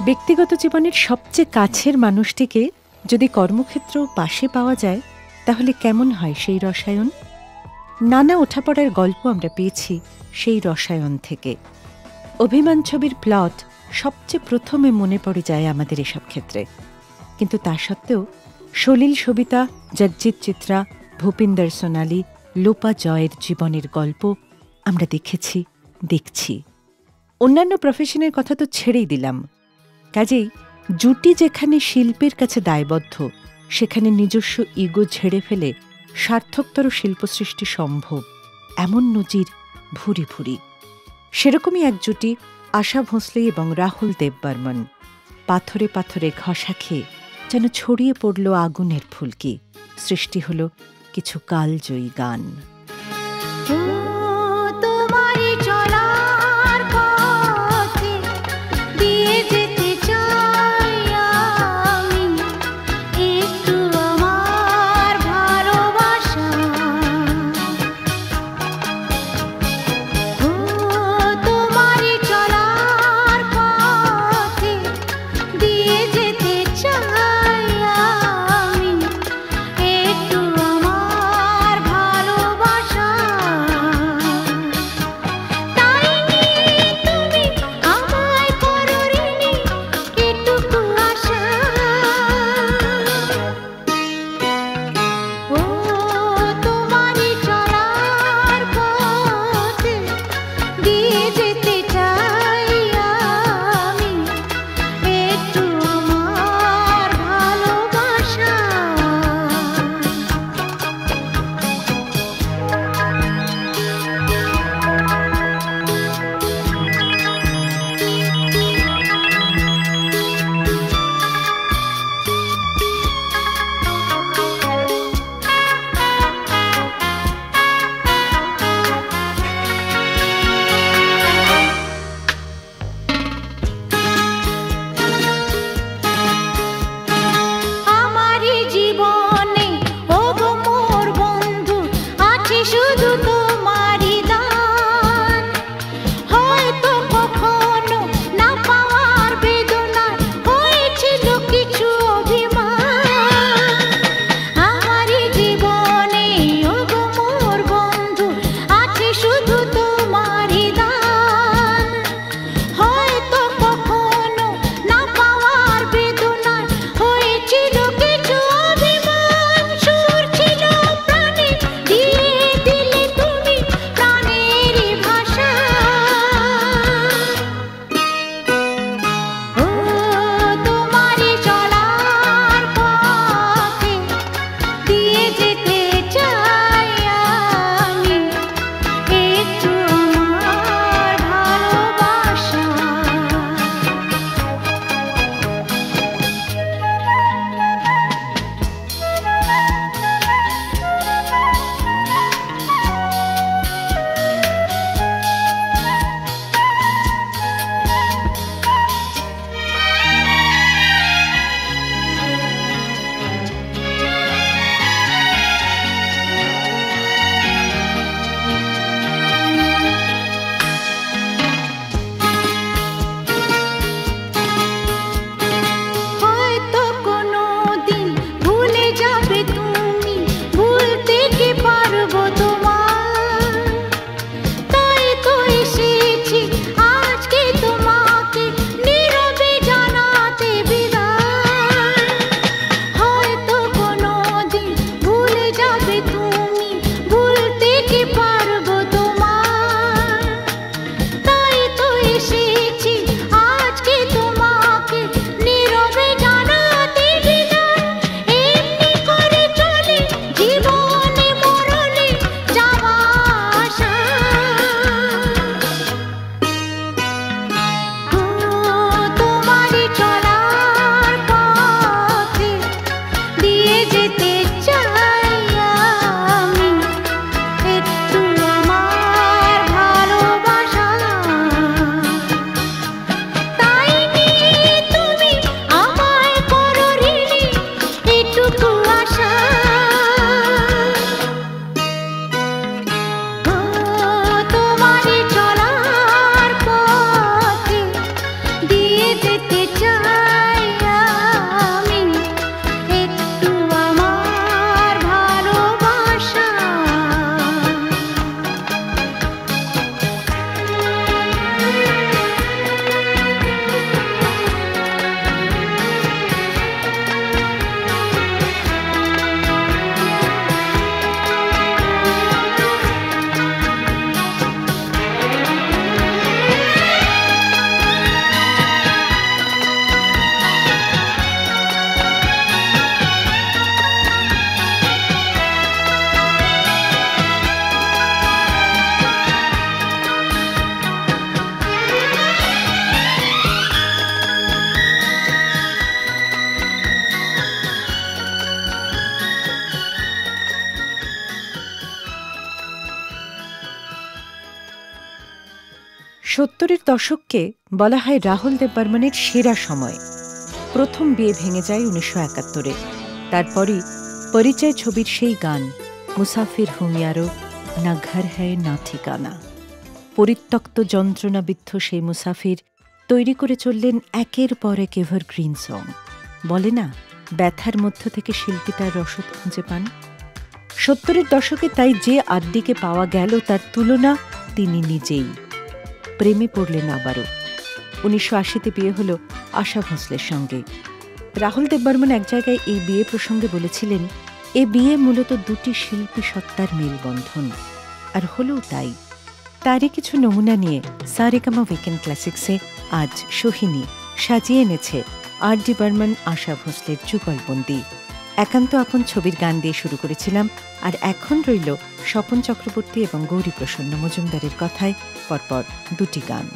ব্যক্তিগত জীবনের সবচেয়ে কাছের মানুষটিকে যদি কর্মক্ষেত্র পাশে পাওয়া যায়, তাহলে কেমন হয় সেই রসায়ন? নানা ওঠাপড়ার গল্প আমরা পেয়েছি সেই রসায়ন থেকে। অভিমান ছবির প্লট সবচেয়ে প্রথমে মনে পড়ে যায় আমাদের এসব ক্ষেত্রে, কিন্তু তা সত্ত্বেও সলিল সবিতা, জগজিৎ চিত্রা, ভূপিন্দর সোনালী, লোপা জয়ের জীবনের গল্প আমরা দেখেছি, দেখছি। অন্যান্য প্রফেশনের কথা তো ছেড়েই দিলাম। কাজেই জুটি যেখানে শিল্পের কাছে দায়বদ্ধ, সেখানে নিজস্ব ইগো ঝেড়ে ফেলে সার্থকতর শিল্পসৃষ্টি সম্ভব, এমন নজির ভুরি ভুরি। সেরকমই এক জুটি আশা ভোঁসলে এবং রাহুল দেববর্মন। পাথরে পাথরে ঘষা খেয়ে যেন ছড়িয়ে পড়ল আগুনের ফুলকি, সৃষ্টি হল কিছু কালজয়ী গান। 70-এর দশককে বলা হয় রাহুল দেব বর্মনের সেরা সময়। প্রথম বিয়ে ভেঙে যায় 1971-এ। তারপরই পরিচয় ছবির সেই গান মুসাফির হুঁ ইয়ারো, না ঘর হ্যায় না ঠিকানা। পরিত্যক্ত যন্ত্রণাবিদ্ধ সেই মুসাফির তৈরি করে চললেন একের পর এক এভারগ্রিন সং। বলে না, ব্যথার মধ্য থেকে শিল্পী তার রসদ খুঁজে পান। 70-এর দশকে তাই যে আড্ডিকে পাওয়া গেল তার তুলনা তিনি নিজেই। প্রেমে পড়লেন আবারও। 1980-তে বিয়ে হল আশা ভোঁসলের সঙ্গে। রাহুল দেব বর্মন এক জায়গায় এই বিয়ে প্রসঙ্গে বলেছিলেন, এ বিয়ে মূলত দুটি শিল্পী সত্তার মেলবন্ধন। আর হলেও তাই। তারই কিছু নমুনা নিয়ে সারেগামা উইকেন্ড ক্লাসিক্সে আজ সোহিনী সাজিয়ে এনেছে আর.ডি. বর্মন আশা ভোঁসলের যুগলবন্দি। একান্ত আপন ছবির গান দিয়ে শুরু করেছিলাম, আর এখন রইল স্বপন চক্রবর্তী এবং গৌরী প্রসন্ন মজুমদারের কথায় পরপর দুটি গান।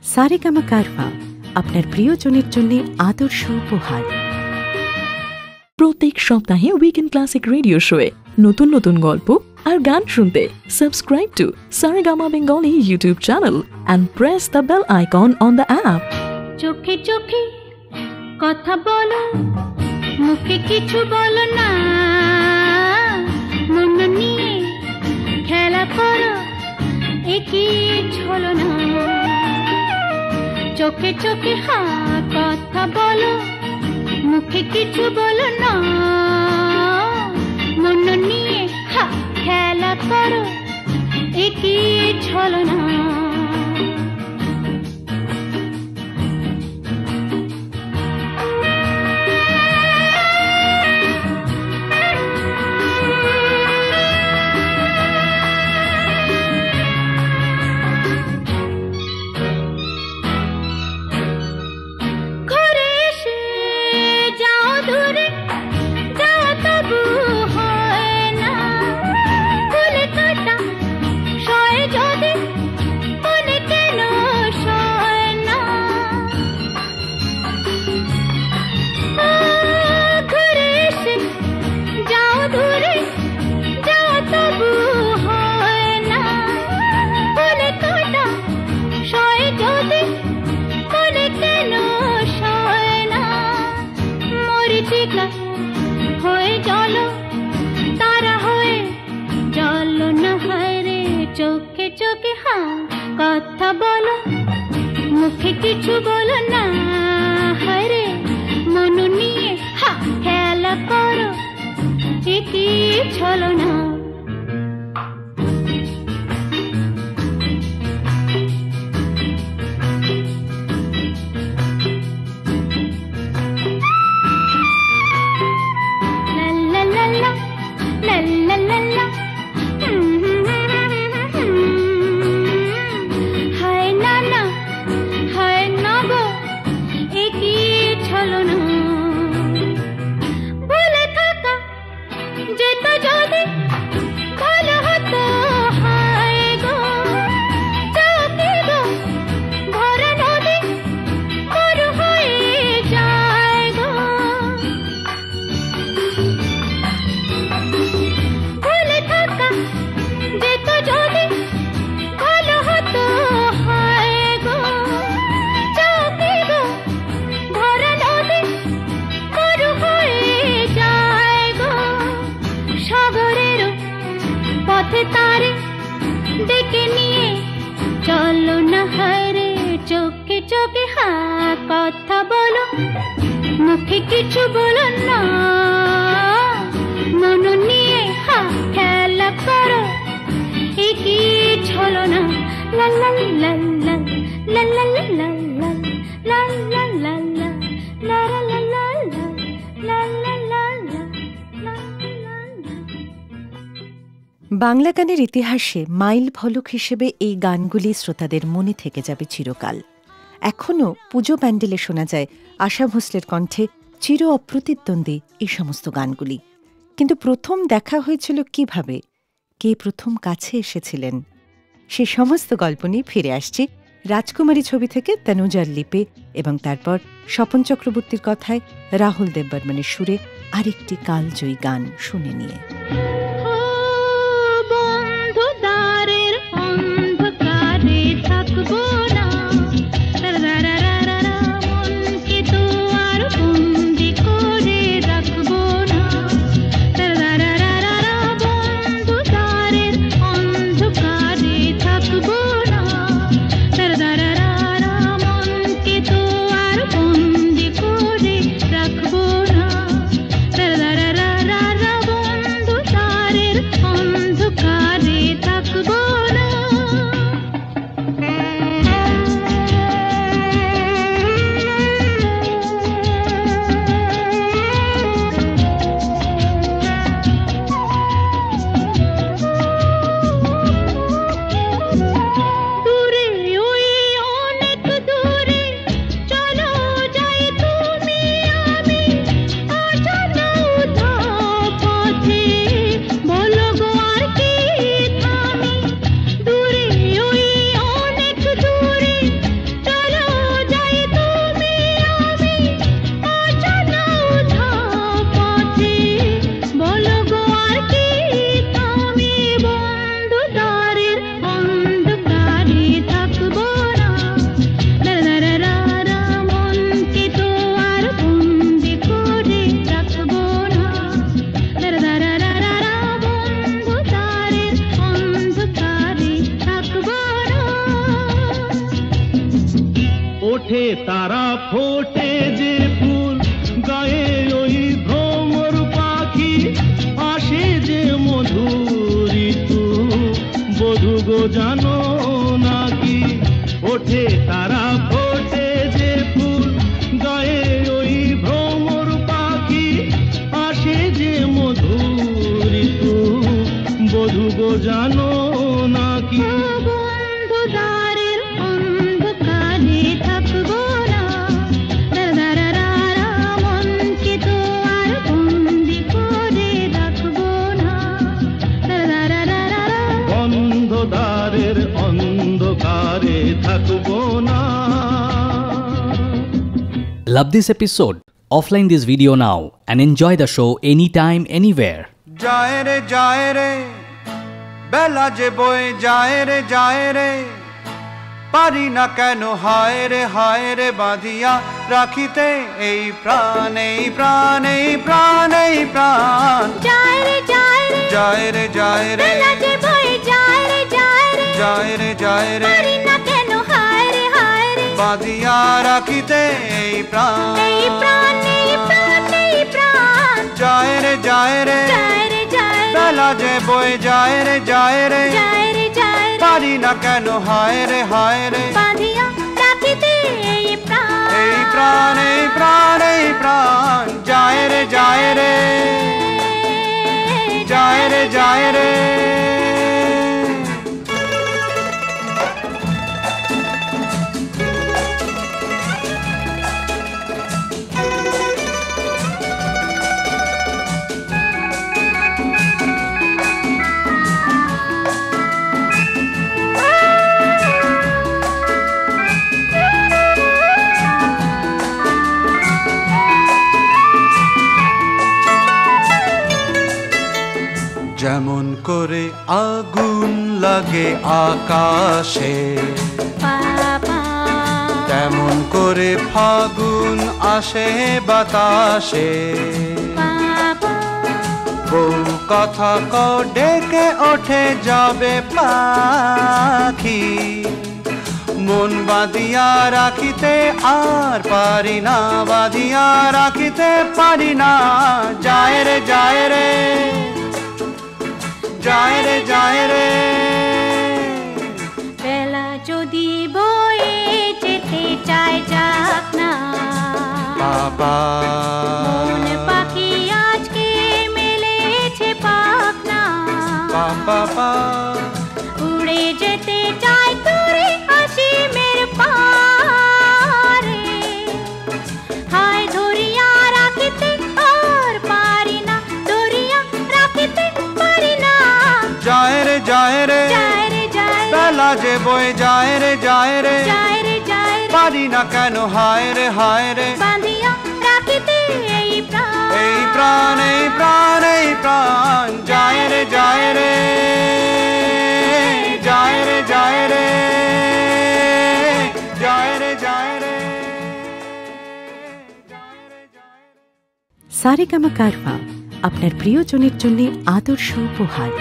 সারেগামা কারওয়া আপনার প্রিয়জনের জন্য আদর্শ উপহার। প্রত্যেক সপ্তাহে উইকেন্ড ক্লাসিক রেডিও শোয়ে নতুন নতুন গল্প আর গান শুনতে subscribe to Saregama Bengali YouTube channel and press the bell icon on the app. চোখে চোখে কথা বলো, মুখে কিছু বলো না, মন নিয়ে খেলা করো, একই ছলো না। চোখে চোখে কথা বলো, মুখে কিছু বলো না, মন নিয়ে খেলা করো, একই ছলো না। কথা বলো মুখে কিছু বলো না হরে মন নিয়ে খেলা করো কি ছলো না তারে ডেকে নিয়ে চলো না হায়রে চোখে চোখে কথা বলো মুখে কিছু বলো না মন নিয়ে খেলা করো কি ছলো না লা লা লা লা লা লা লা লা লা লা লা লা লা লা লা লা লা লা। বাংলা গানের ইতিহাসে মাইল ফলক হিসেবে এই গানগুলি শ্রোতাদের মনে থেকে যাবে চিরকাল। এখনও পুজো প্যান্ডেলে শোনা যায় আশা ভোঁসলের কণ্ঠে চির অপ্রতিদ্বন্দ্বী এই সমস্ত গানগুলি। কিন্তু প্রথম দেখা হয়েছিল কিভাবে, কে প্রথম কাছে এসেছিলেন, সে সমস্ত গল্প নিয়ে ফিরে আসছি রাজকুমারী ছবি থেকে তনুজার লিপে এবং তারপর স্বপন চক্রবর্তীর কথায় রাহুল দেববর্মনের সুরে আরেকটি কালজয়ী গান শুনে নিয়ে। তারা ফোটে যে ফুল গায়ে ওই ভ্রমর পাখি আসে যে মধুর ঋতু বধূ গো জানো নাকি ওঠে তারা ফোটে যে ফুল গায়ে ওই ভ্রমর পাখি আসে যে মধুর ঋতু বধূ গো জানো নাকি Love this episode? Offline this video now and enjoy the show anytime, anywhere. जाए रे बेला जे बोए जाए रे पारी ना केनो हाय रे बांधिया राखिते এই প্রাণ प्राण जाए रे बेला जे बोए जाए रे पारी ना বাঁধিয়া রাখিতে এই প্রাণ, এই প্রাণ, এই প্রাণ, এই প্রাণ। যায় রে যায় রে যায় রে যায় রে, বেলা যে বয়ে যায় রে যায় রে, যায় রে যায় রে, পারি না কেন হায় রে হায় রে, বাঁধিয়া রাখিতে এই প্রাণ। এই প্রাণ এই প্রাণ এই প্রাণ, যায় রে যায় রে, যায় রে যায় রে। যেমন করে আগুন লাগে আকাশে, বাবা, তেমন করে ফাগুন আসে বাতাসে, বাবা, বউ কথা ক ডেকে ওঠে যাবে পাখি, মন বাঁধিয়া রাখিতে আর পারি না, বাঁধিয়া রাখিতে পারি না, যায় রে যায় রে, যায় রে যায় রে। বেলা যদি বয়ে যেতে চায় যাক না, বাবা মন পাখি আজকে মেলেছে পাখ না, বাবা উড়ে যেতে চায় দূরে অসীমের পারে, হায় ধরিয়া রাখিতে আর পারি না, ধরিয়া রাখিতে পারি না, যায় রে যায় রে, যায় রে যায় রে, বেলা যে বয়ে যায় রে যায় রে, যায় রে যায় রে, পারি না কেন হায় রে হায় রে, বাঁধিয়া রাখিতে এই প্রাণ, এই প্রাণ এই প্রাণ এই প্রাণ, যায় রে যায় রে, যায় রে যায় রে, যায় রে যায় রে। সারেগামা কারভা আপনার প্রিয়জনের জন্য আদর্শ উপহার।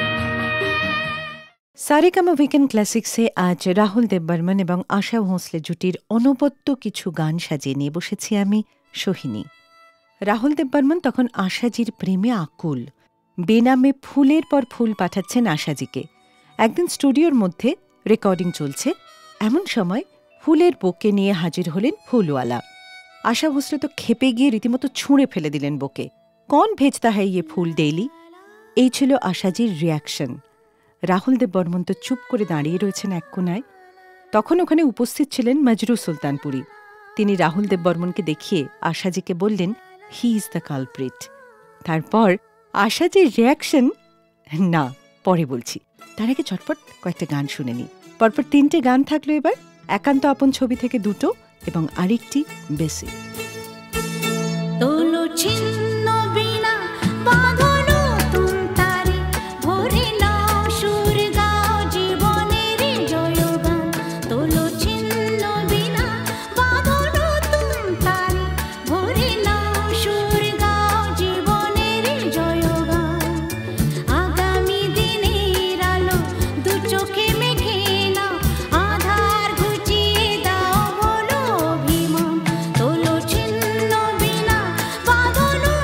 সারেগামা উইকেন্ড ক্লাসিক্সে আজ রাহুল দেববর্মন এবং আশা ভোঁসলে জুটির অনবদ্য কিছু গান সাজিয়ে নিয়ে বসেছি আমি, সোহিনী। রাহুল দেববর্মন তখন আশাজির প্রেমে আকুল, বেনামে ফুলের পর ফুল পাঠাচ্ছেন আশাজিকে। একদিন স্টুডিওর মধ্যে রেকর্ডিং চলছে, এমন সময় ফুলের বোকে নিয়ে হাজির হলেন ফুলওয়ালা। আশা ভোঁসলে তো খেপে গিয়ে রীতিমতো ছুঁড়ে ফেলে দিলেন বোকে। কন ভেজতা হ্যায় ইয়ে ফুল ডেইলি? এই ছিল আশাজির রিয়াকশন। রাহুল দেববর্মন তো চুপ করে দাঁড়িয়ে রয়েছেন এক কোনায়। তখন ওখানে উপস্থিত ছিলেন মজরু সুলতানপুরি। তিনি রাহুল দেববর্মনকে দেখিয়ে আশাজিকে বললেন, হি ইজ দ্য কালপ্রিট। তারপর আশাজির রিয়াকশন না, পরে বলছি, তার আগে চটপট কয়েকটা গান শুনে নি। পরপর 3টে গান থাকলো এবার, একান্ত আপন ছবি থেকে 2টো এবং আরেকটি বেসিক। তোলো ছিন্ন বিনা বাঁধলো তুম তারে, ভরে নাও সুর গাও জীবনের জয়গান, তোলো ছিন্ন বিনা বাঁধলো তুম তারে, ভরে নাও সুর গাও জীবনের জয়গান, আগামী দিনের আলো দু চোখে মেঘে নাও, আধার ঘুচিয়ে দাও বলো অভিমান, তোলো ছিন্ন বিনা বাঁধলো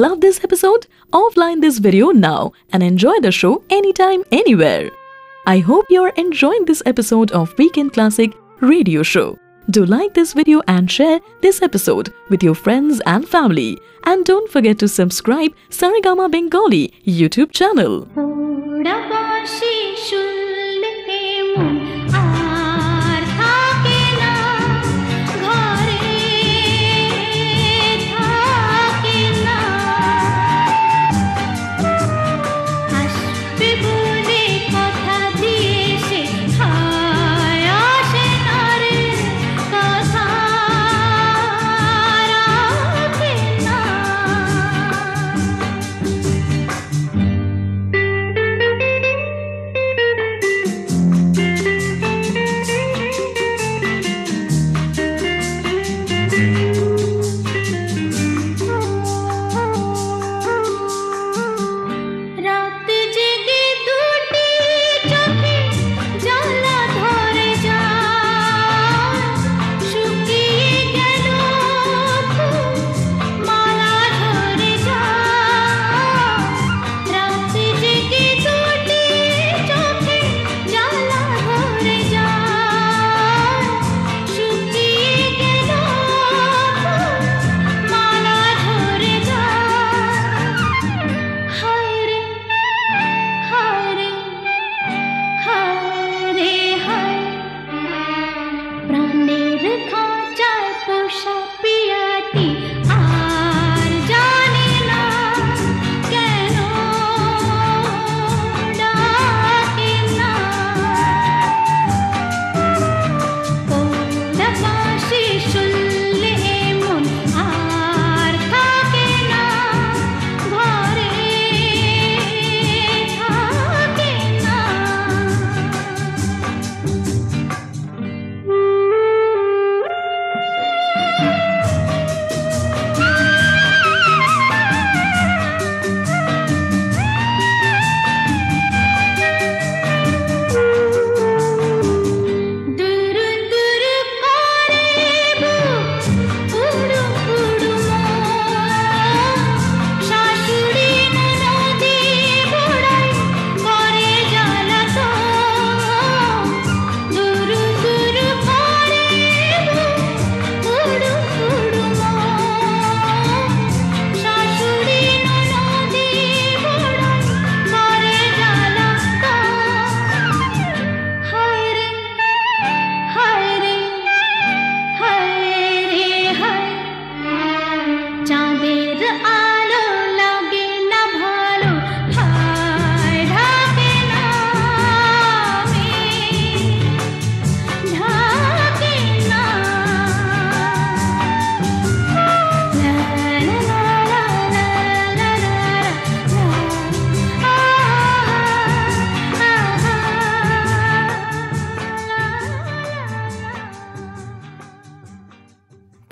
Love this episode? Offline this video now and enjoy the show anytime, anywhere. I hope you're enjoying this episode of Weekend Classic Radio Show. Do like this video and share this episode with your friends and family. And don't forget to subscribe Saregama Bengali YouTube channel.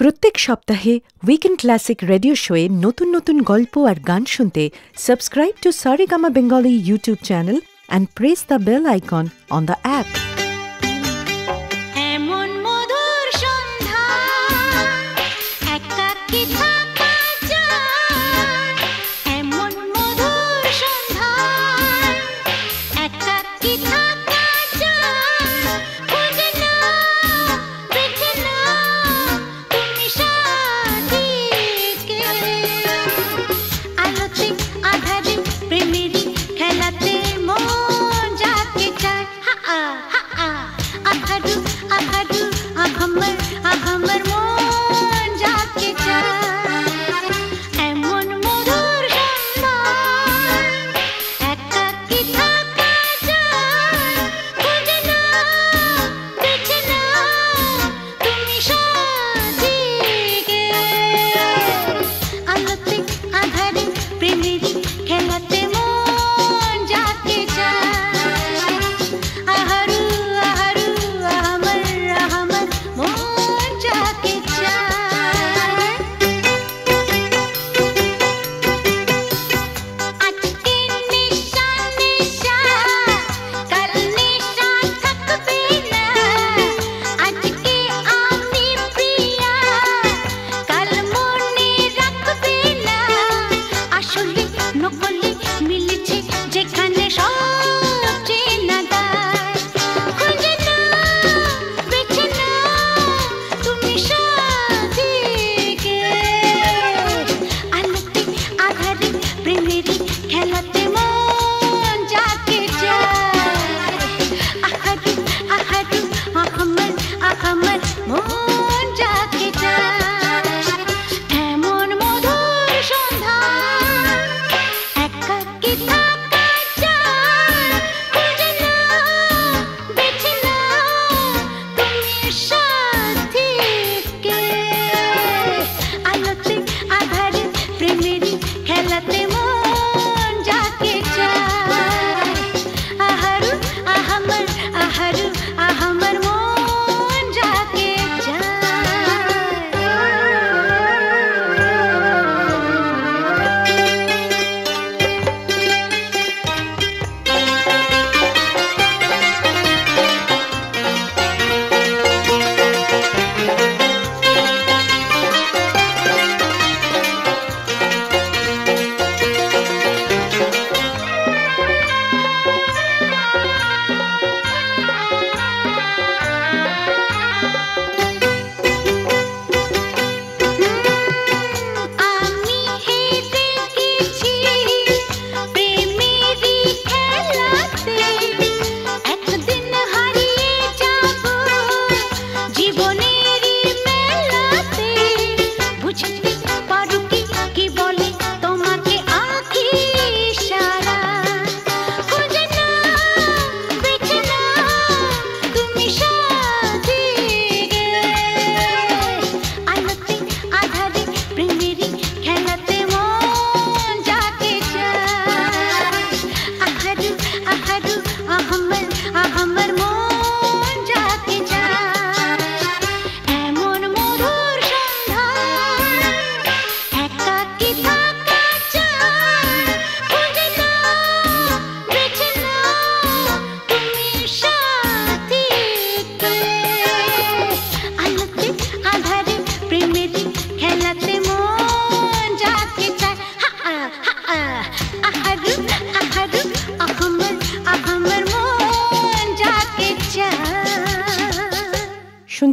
প্রত্যেক সপ্তাহে weekend classic radio শোয়ে নতুন নতুন গল্প আর গান শুনতে subscribe to Saregama Bengali YouTube channel and press the bell icon on the app. প্রেমেরই খেলাতে মন যাকে চায়, হা হা।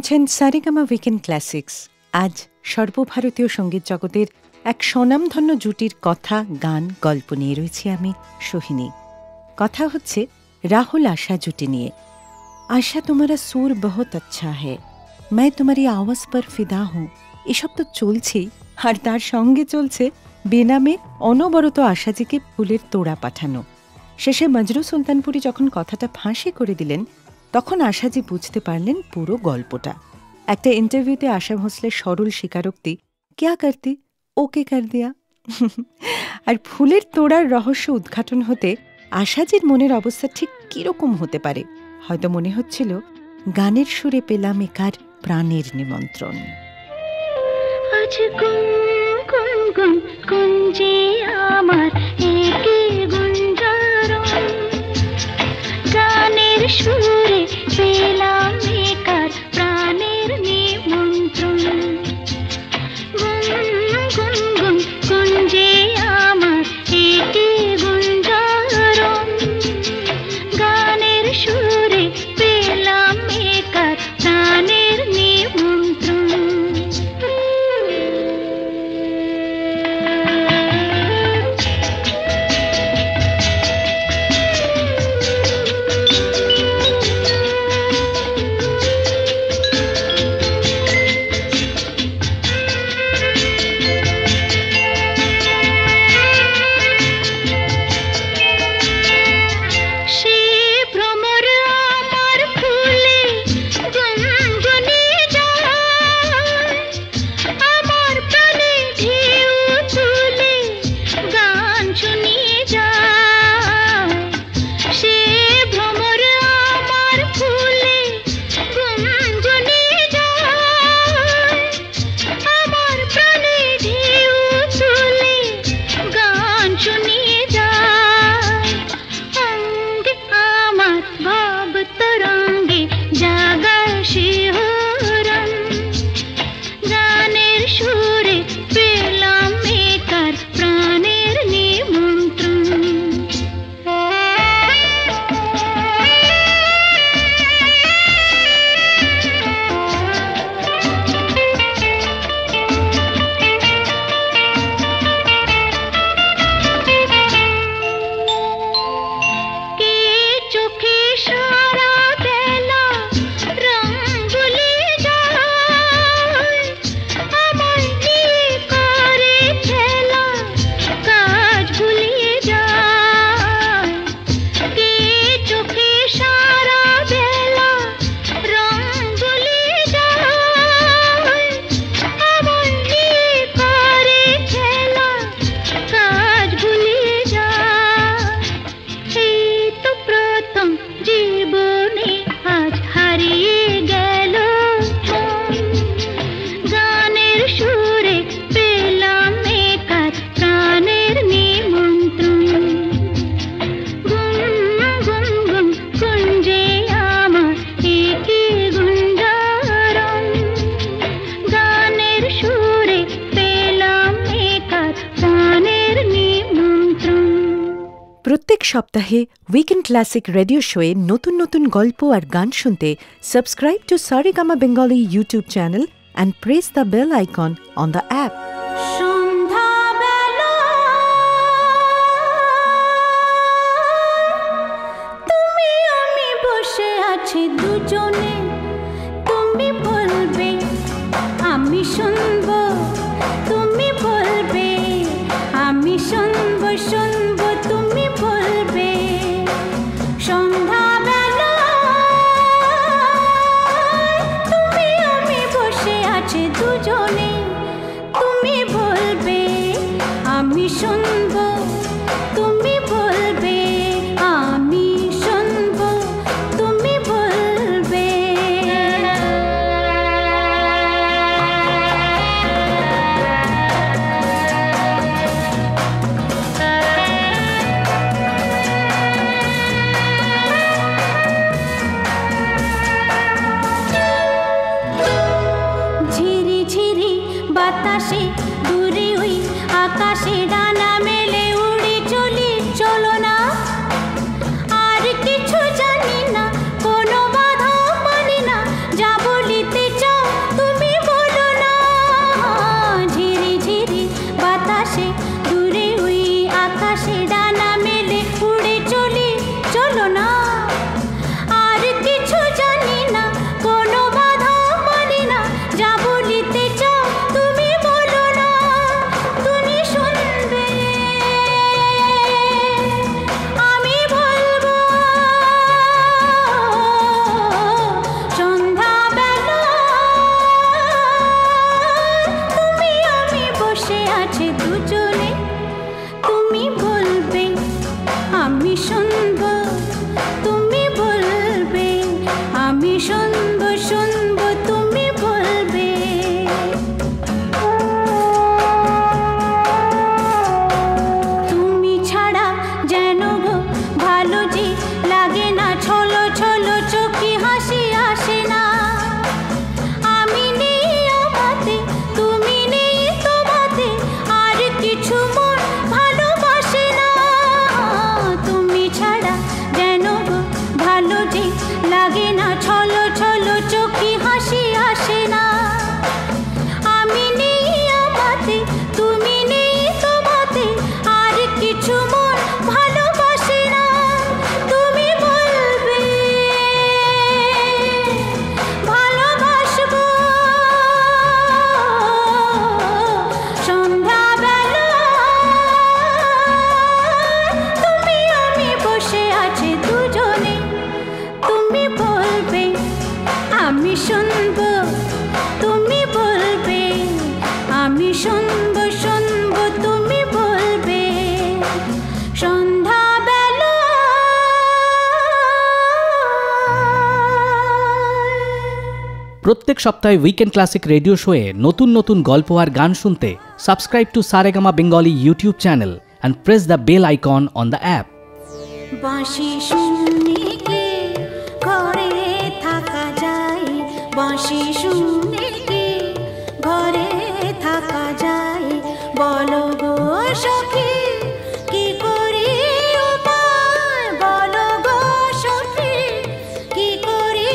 শুনছেন সারেগামা উইকেন্ড ক্লাসিক্স। আজ সর্বভারতীয় সঙ্গীত জগতের এক স্বনামধন্য জুটির কথা, গান, গল্প নিয়ে রয়েছি আমি সোহিনী। কথা হচ্ছে রাহুল আশা জুটি নিয়ে। আশা তোমারা সুর বহুত আচ্ছা হ্যায়, मैं तुम्हारी आवाज पर फिदा हूँ, এসব তো চলছেই, আর তার সঙ্গে চলছে বেনামে অনবরত আশাজিকে ফুলের তোড়া পাঠানো। শেষে মজরু সুলতানপুরি যখন কথাটা ফাঁসি করে দিলেন, তখন আশাজি বুঝতে পারলেন পুরো গল্পটা। একটা ইন্টারভিউতে আশা ভোঁসলের সরল স্বীকারোক্তি, ক্যা করতি, ওকে কর দিয়া। আর ফুলের তোড়ার রহস্য উদ্ঘাটন হতে আশাজির মনের অবস্থা ঠিক কিরকম হতে পারে, হয়তো মনে হচ্ছিল গানের সুরে পেলাম একার প্রাণের নিমন্ত্রণ। আজ গুন গুন গুন গুঞ্জে আমার একে গুঞ্জারণ, গানের সুরে পেলাম একার প্রাণের নিমন্ত্রণ। গুন গুন গুন গুঞ্জে আমার একে গুঞ্জারণ, গানের সুরে পেলাম একার প্রাণের নিমন্ত্রণ। প্রত্যেক সপ্তাহে উইকেন্ড ক্লাসিক রেডিও শোয়ে নতুন নতুন গল্প আর গান শুনতে subscribe to Saregama Bengali YouTube channel and press the bell icon on the app. তুমি আমি বসে আছি দুজনে, তুমি বলবে আমি শুনবো, তুমি বলবে আমি শুনবো, শুনবো তুমি বলবে। সন্ধ্যাবেলা তুমি আমি বসে আছি দুজনে, তুমি বলবে আমি শুনবো, তুমি বলবে আমি শুনবো, তুমি বলবে। ঝিরি ঝিরি বাতাসে দূরে ওই আকাশে ডানা মেলে উড়ে চলি, চলো না আর কিছু জানি না, কোনো বাধা মানি না, যা বলিতে আছে দুজনে তুমি বলবে আমি শুনবো তুমি বলবে আমি শুনবো শুনবো তুমি বলবে তুমি ছাড়া যেন গো ভালো যে লাগে না ছলো ছলো চোখে হাসি আসে না আমি নেই আমাতে তুমি নেই তোমাতে আর কিছু মন ভালোবাসে না তুমি ছাড়া যেন গো ভালো যে লাগে না ছলো ছলো চোখে হাসি আসে না আমি নেই আমাতে তুমি নেই তোমাতে আর কিছু মন ভালোবাসে না তুমি বলবে ভালোবাসবো সন্ধ্যাবেলা তুমি আমি বসে আছি দুজনে তুমি বলবে আমি শুনবো তুমি বলবে আমি শুনবো শুনবো তুমি বলবে সন্ধ্যাবেলা প্রত্যেক সপ্তাহে উইকেন্ড ক্লাসিক রেডিও শোয়ে নতুন নতুন গল্প আর গান শুনতে subscribe to Saregama Bengali YouTube channel and press the bell icon on the app. বাঁশি শুনে কি ঘরে থাকা যায় বাঁশি শুনে কি ঘরে থাকা যায় বলো গো সখী কি করি উপায় বলো গো সখী কি করি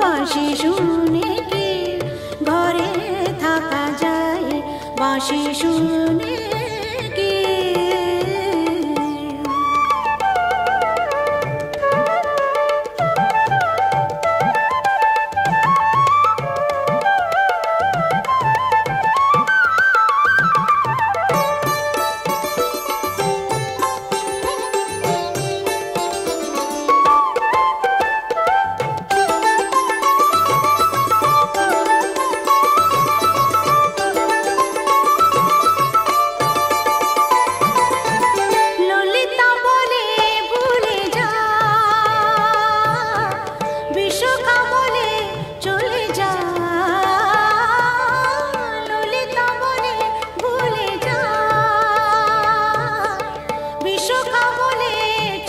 বাঁশি শুনে কি ঘরে থাকা যায় বাঁশি শুনে কি ললিতা বলে ভুলে যা বিশ্বকা বলে চলে যা ললিতা বলে ভুলে যা বিশ্বকা বলে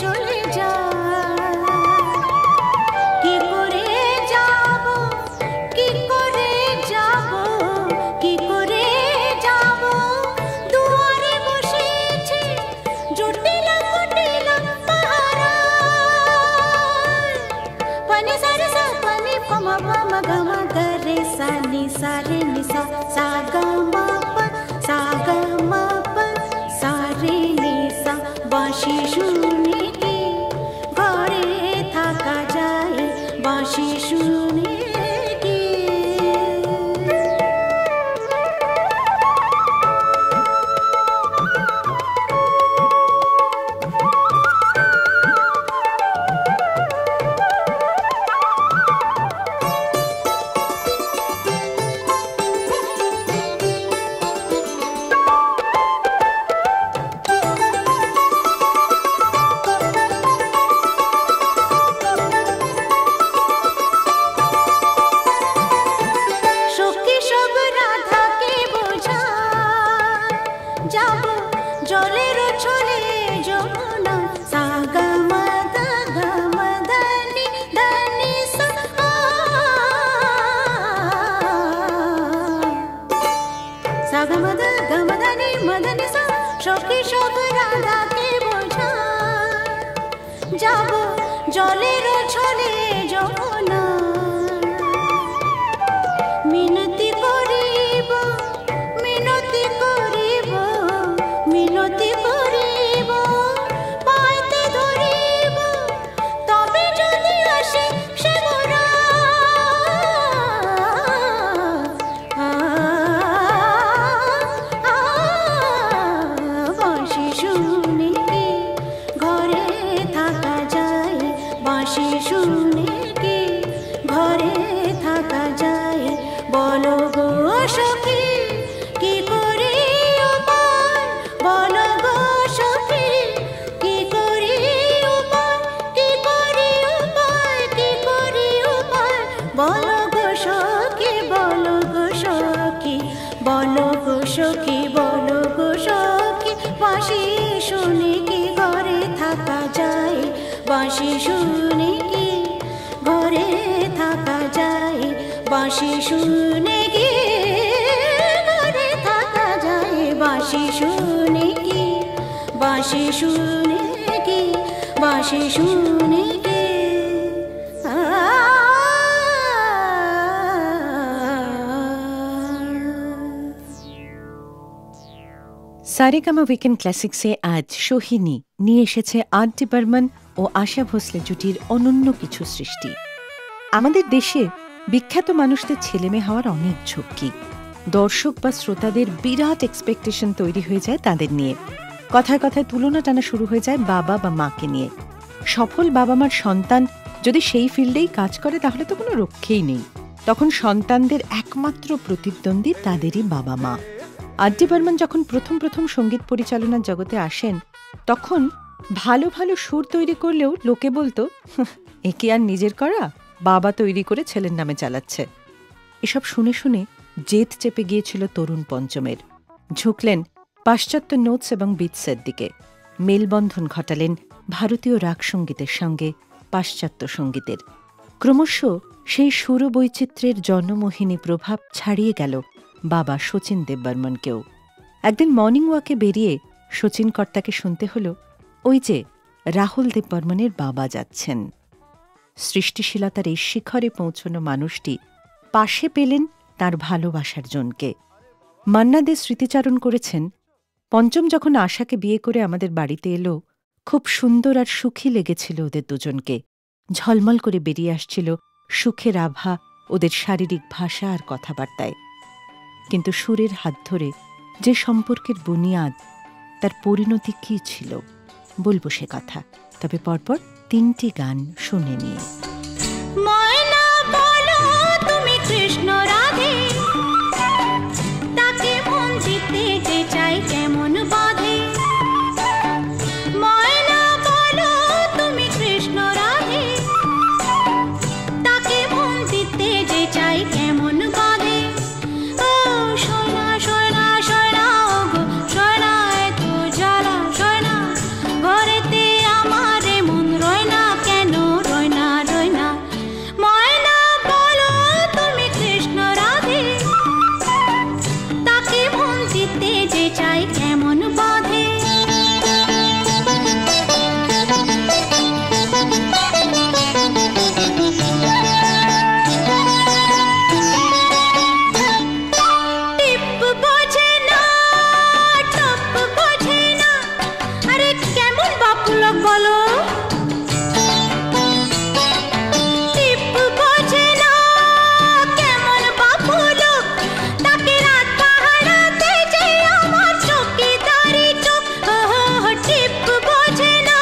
চলে যা কি করে যাব কি করে যাব কি করে যাব দুয়ারে বসেছে জটিলা কুটিলা পাহারা পানি সারে সা পানি পমা পমা গমা গরে সা নি সারে নি সা সা গমা প সা গমা প সারে নি সা বাঁশি শুনে কি ঘরে থাকা যায় বাঁশি শুনে কি সখী সব রাধাকে বোঝা যাব জলের ছলে যমুনা সাগা মাদা গা ধানি ধানি সা সাগা মাদা গা ধানি মদনি সা সখী সব রাধাকে বোঝা যাব জলের ছলে যমুনা মিনতি করিব মিনতি করিব মিনতি করিব পাইতে ধরিব তবে যদি আসে সে মোরা বাঁশি শুনে কি ঘরে যায় বাঁশি শুনে কি ঘরে থাকা যায় বাঁশি শুনে কি ঘরে থাকা যায় বাঁশি শুনে কি বাঁশি শুনে কি বাঁশি শুনে কি সারেগামা উইকেন্ড ক্লাসিক্সে আজ সোহিনী নিয়ে এসেছে আর.ডি. বর্মন ও আশা ভোসলে জুটির অনন্য কিছু সৃষ্টি। আমাদের দেশে বিখ্যাত মানুষদের ছেলেমেয়ে হওয়ার অনেক ঝক্কি। দর্শক বা শ্রোতাদের বিরাট এক্সপেকটেশন তৈরি হয়ে যায় তাদের নিয়ে। কথায় কথায় তুলনা টানা শুরু হয়ে যায় বাবা বা মাকে নিয়ে। সফল বাবা মার সন্তান যদি সেই ফিল্ডেই কাজ করে তাহলে তো কোনো রক্ষেই নেই। তখন সন্তানদের একমাত্র প্রতিদ্বন্দ্বী তাদেরই বাবা মা। আর.ডি. বর্মন যখন প্রথম সঙ্গীত পরিচালনার জগতে আসেন তখন ভালো ভালো সুর তৈরি করলেও লোকে বলতো এ কি আর নিজের করা, বাবা তৈরি করে ছেলের নামে চালাচ্ছে। এসব শুনে শুনে জেদ চেপে গিয়েছিল তরুণ পঞ্চমের। ঝুঁকলেন পাশ্চাত্য নোটস এবং বিটসের দিকে। মেলবন্ধন ঘটালেন ভারতীয় রাগ সঙ্গীতের সঙ্গে পাশ্চাত্য সঙ্গীতের। ক্রমশ সেই সুরবৈচিত্র্যের জনমোহিনী প্রভাব ছাড়িয়ে গেল বাবা শচীন দেববর্মনকেও। একদিন মর্নিং ওয়াকে বেরিয়ে শচীন কর্তাকে শুনতে হল ওই যে রাহুল দেববর্মনের বাবা যাচ্ছেন। সৃষ্টিশীলতার এই শিখরে পৌঁছনো মানুষটি পাশে পেলেন তার ভালোবাসার জনকে। মান্না দে স্মৃতিচারণ করেছেন, পঞ্চম যখন আশাকে বিয়ে করে আমাদের বাড়িতে এলো খুব সুন্দর আর সুখী লেগেছিল ওদের দুজনকে। ঝলমল করে বেরিয়ে আসছিল সুখের আভা ওদের শারীরিক ভাষা আর কথাবার্তায়। কিন্তু সুরের হাত ধরে যে সম্পর্কের বুনিয়াদ, তার পরিণতি কী ছিল বলবো সে কথা, তবে পরপর 3টি গান শুনে নিয়ে। ময়না বলো তুমি কৃষ্ণ রাধে, তাকে মন জিতে যে চাই কেমন বাঁধে। ময়না বলো তুমি কৃষ্ণ রাধে, তাকে মন জিতে যে চাই কেমন বাঁধে। ও সোনা সোনা সোনা গো সোনা এত জ্বালা সোনা, ঘরেতে আমার মন রয় না কেন রয় না রয় না। ময়না বলো তুমি কৃষ্ণ রাধে, তাকে মন জিতে যে চাই কেমন বাঁধে। টিপ বোঝে না টপ বোঝে না, আরে কেমন বাপুলক বলো। টিপ বোঝে না কেমন বাপুলক, তাকে রাত পাহারাতে যে আমার চৌকিদারি চোখ। টিপ বোঝে না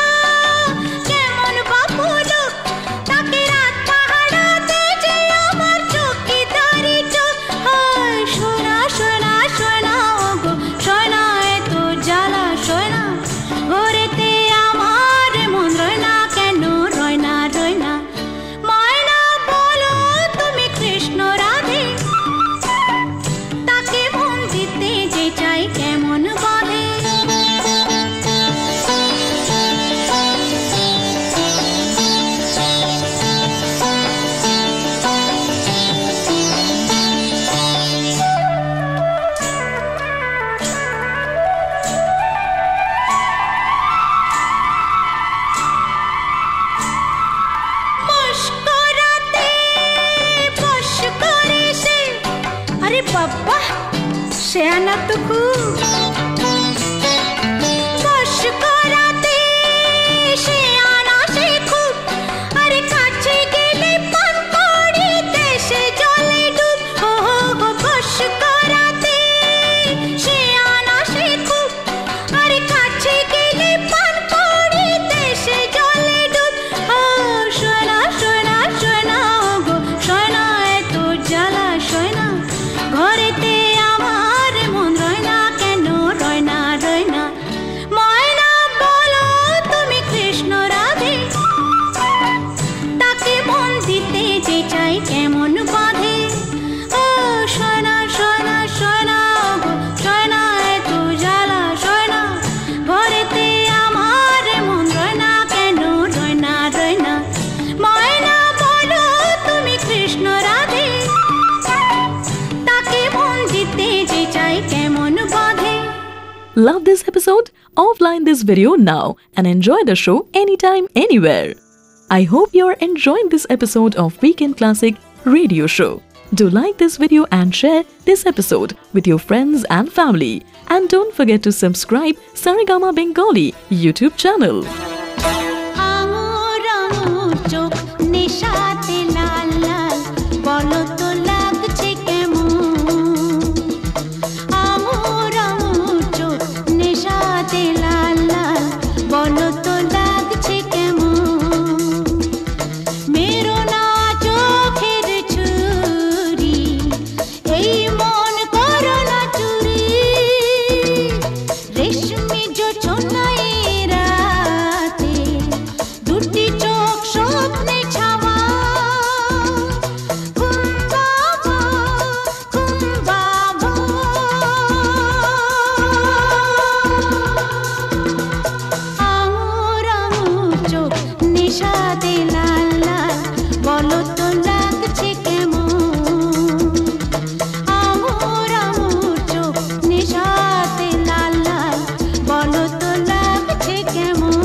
কেমন বাপুলক, তাকে রাত পাহারাতে যে আমার চৌকিদারি চোখ। সোনা সোনা সোনা গো সোনা এত জ্বালা সোনা, ঘরেতে আমার মন রয় না কেন রয় না রয় না। ময়না বলো তুমি কৃষ্ণ রাধে, তাকে মন জিতে যে চাই কেমন বাঁধে। মস্করাতে বশ করে সে, আরে বাবা সে আনা তো খুব। বশ করাতে সে আনা সে খুব, আরে কাছে গেলে পান করিতে সে জলে ডুব। বশ করাতে সে আনা সে খুব, আরে কাছে গেলে পান করিতে সে জলে ডুব। সোনা সোনা সোনা গো সোনা এত জ্বালা সোনা, ঘরেতে আমার মন রয় না কেন Love this episode? Offline this video now and enjoy the show anytime, anywhere. I hope you're enjoying this episode of Weekend Classic Radio Show. Do like this video and share this episode with your friends and family. And don't forget to subscribe Saregama Bengali YouTube channel. আঙুর আঙুর চোখ নেশাতে লাল লাল বলো তো লাগছে কেমন আঙুর আঙুর চোখ নেশাতে লাল লাল বলো তো লাগছে কেমন মেরো না চোখের ছুরি এই মন করো না চুরি রেশমি জোছনায় রাতে দুটি চোখ স্বপ্নে ছাওয়া ঘুম বাবা আঙুর আঙুর চোখ নেশাতে লাল লাল বলো তো লাগছে কেমন আঙুর আঙুর চোখ নেশাতে লাল লাল বলো তো লাগছে কেমন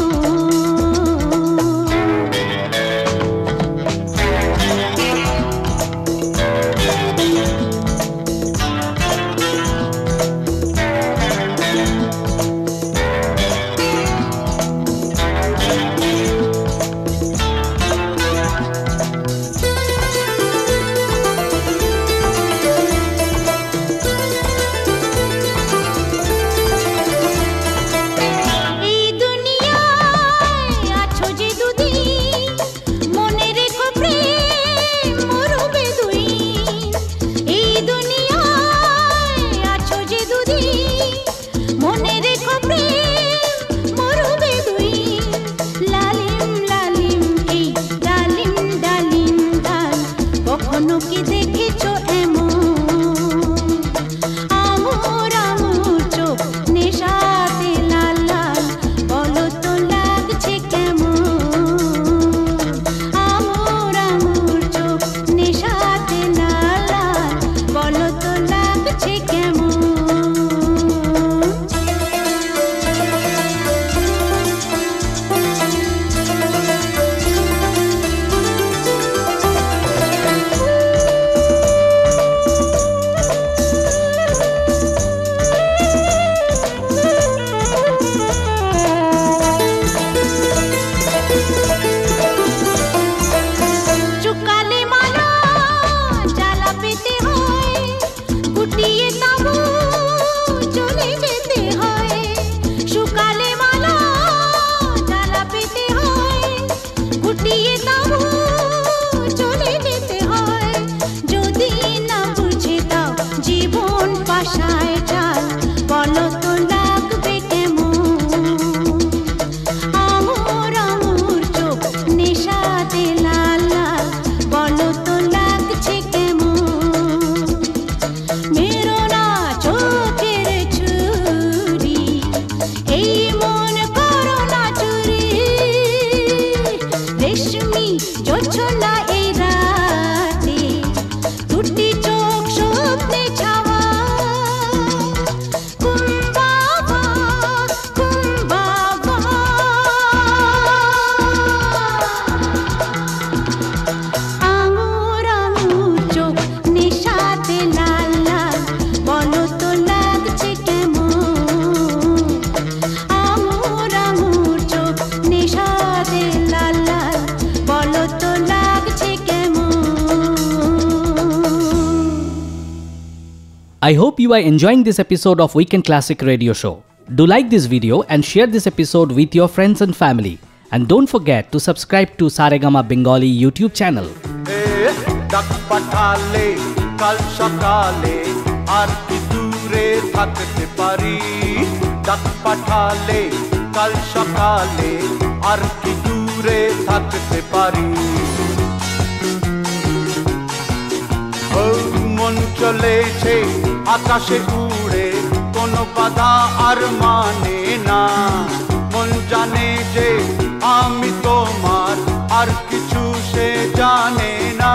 এই দুনিয়ায় আছো যে দুদিন মনে রেখো প্রেম মরবে দুই এই দুনিয়ায় আছো যে দুদিন মনে রেখো প্রেম মরবে দুই লালিম লালিম এই ডালিম ডালিম ডাল কখনো কি দেখেছো এমন আঙুর আঙুর চোখ নেশাতে লাল লাল বলো তো লাগছে কেমন আঙুর আঙুর চোখ নেশাতে লাল লাল বলো তো লাগছে কেমন চুকালে মালা জ্বালা পেতে হয় গুটিয়ে তাবু চলে যেতে হয় শুকালে মালা জ্বালা পেতে হয় গুটিয়ে তাবু চলে যেতে হয় যদি না বুঝে দাও জীবন পাশায় চাল বলো তো লাগবে কেমন আঙুর আঙুর চোখ নেশাতে লাল লাল বলো তো লাগছে কেমন মেরো না চোখের ছুরি এই মন করো না চুরি রেশমি জোছনা এই রাতে দুটি চোখ স্বপ্নে ছাওয়া ঘুম বাবা আঙুর আঙুর চোখ নেশাতে লাল লাল বলো তো লাগছে কেমন আঙুর আঙুর চোখ নেশাতে লাল লাল বলো তো লাগছে কেমন I hope you are enjoying this episode of Weekend Classic Radio Show. Do like this video and share this episode with your friends and family. And don't forget to subscribe to Saregama Bengali YouTube channel. ডাক পাঠালে কাল সকালে আর কি দূরে থাকতে পারি ডাক পাঠালে কাল সকালে আর কি দূরে থাকতে পারি ও মন চলেছে আকাশে উড়ে কোনো বাধা আর মানে না মন জানে যে আমি তোমার আর কিছু সে জানে না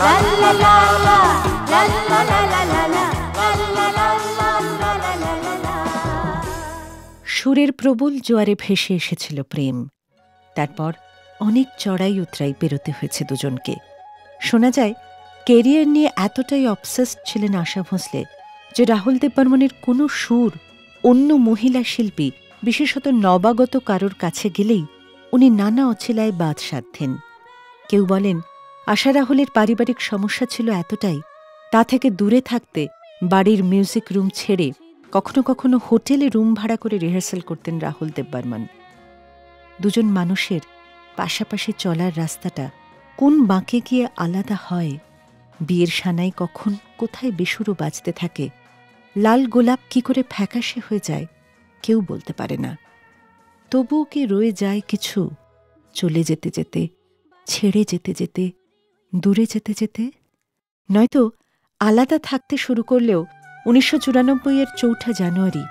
লা লা লা লা লা লা লা লা লা লা লা লা লা। সুরের প্রবল জোয়ারে ভেসে এসেছিল প্রেম। তারপর অনেক চড়াই উতরাই পেরোতে হয়েছে দুজনকে। শোনা যায় কেরিয়ার নিয়ে এতটাই অবসেসড ছিলেন আশা ভোঁসলে যে রাহুল দেববর্মনের কোনো সুর অন্য মহিলা শিল্পী, বিশেষত নবাগত কারোর কাছে গেলেই উনি নানা অছিলায় বাদ সাধতেন। কেউ বলেন আশা রাহুলের পারিবারিক সমস্যা ছিল এতটাই, তা থেকে দূরে থাকতে বাড়ির মিউজিক রুম ছেড়ে কখনো কখনো হোটেলে রুম ভাড়া করে রিহার্সাল করতেন রাহুল দেববর্মন। দুজন মানুষের পাশাপাশি চলার রাস্তাটা কোন বাঁকে গিয়ে আলাদা হয়, বিয়ের সানাই কখন কোথায় বেসুরো বাজতে থাকে, লাল গোলাপ কি করে ফ্যাকাশে হয়ে যায়, কেউ বলতে পারে না। তবুও কি রয়ে যায় কিছু, চলে যেতে যেতে, ছেড়ে যেতে যেতে, দূরে যেতে যেতে? নয়তো আলাদা থাকতে শুরু করলেও 1994-এর 4 জানুয়ারি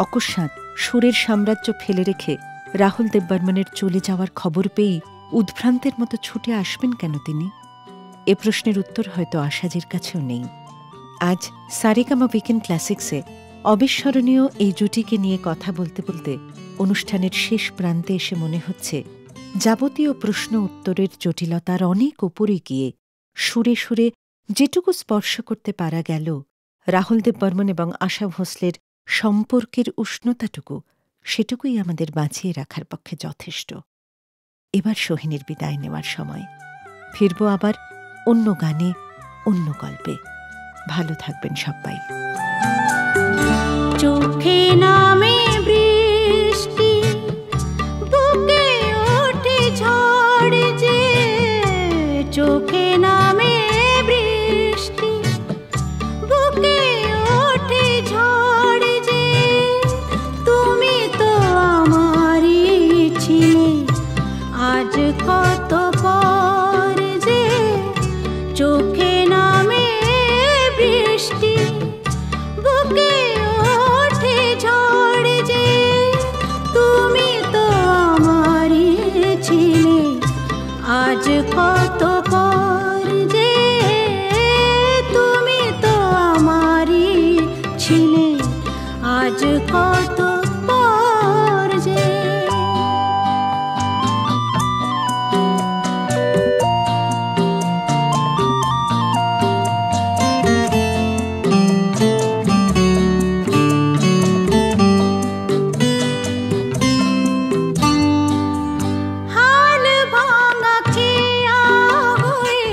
অকস্মাৎ সুরের সাম্রাজ্য ফেলে রেখে রাহুল দেববর্মনের চলে যাওয়ার খবর পেয়েই উদ্ভ্রান্তের মতো ছুটে আসবেন কেন তিনি? এ প্রশ্নের উত্তর হয়তো আশাজির কাছেও নেই। আজ সারেগামা উইকেন্ড ক্লাসিক্সে অবিস্মরণীয় এই জুটিকে নিয়ে কথা বলতে বলতে অনুষ্ঠানের শেষ প্রান্তে এসে মনে হচ্ছে যাবতীয় প্রশ্ন উত্তরের জটিলতার অনেক উপরে গিয়ে সুরে সুরে যেটুকু স্পর্শ করতে পারা গেল রাহুল দেববর্মন এবং আশা ভোঁসলের সম্পর্কের উষ্ণতাটুকু, সেটুকুই আমাদের বাঁচিয়ে রাখার পক্ষে যথেষ্ট। এবার সোহিনীর বিদায় নেওয়ার সময়। ফিরব আবার অন্য গানে, অন্য গল্পে। ভালো থাকবেন সবাই। চোখে নামে বৃষ্টি, বুকে ওঠে ঝড় যে, চোখে নামে বৃষ্টি, বুকে ওঠে ঝড় যে, তুমি তো আমারই ছিলে আজ কত পর যে, চোখে নামে বৃষ্টি। কত পর যে হাল ভাঙা খেয়া হয়ে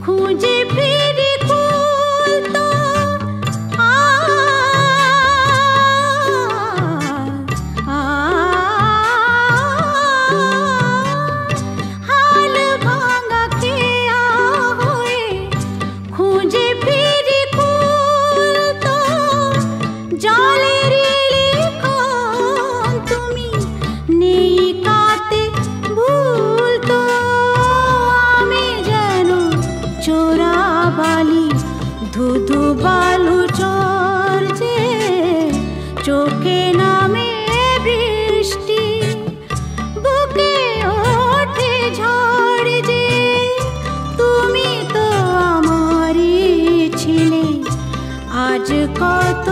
খুঁজে ফিরি কুল তো হাল ভাঙা খেয়া হয়ে খুঁজে ফিরি কুল তো জলের লিখন তুমি নেই কাতে ভুল তো আমি যেন চোরা বালি ধুধু বালু চর যে চোখে নামে বৃষ্টি বুকে ওঠে ঝড় যে তুমি তো আমারই ছিলে আজ কত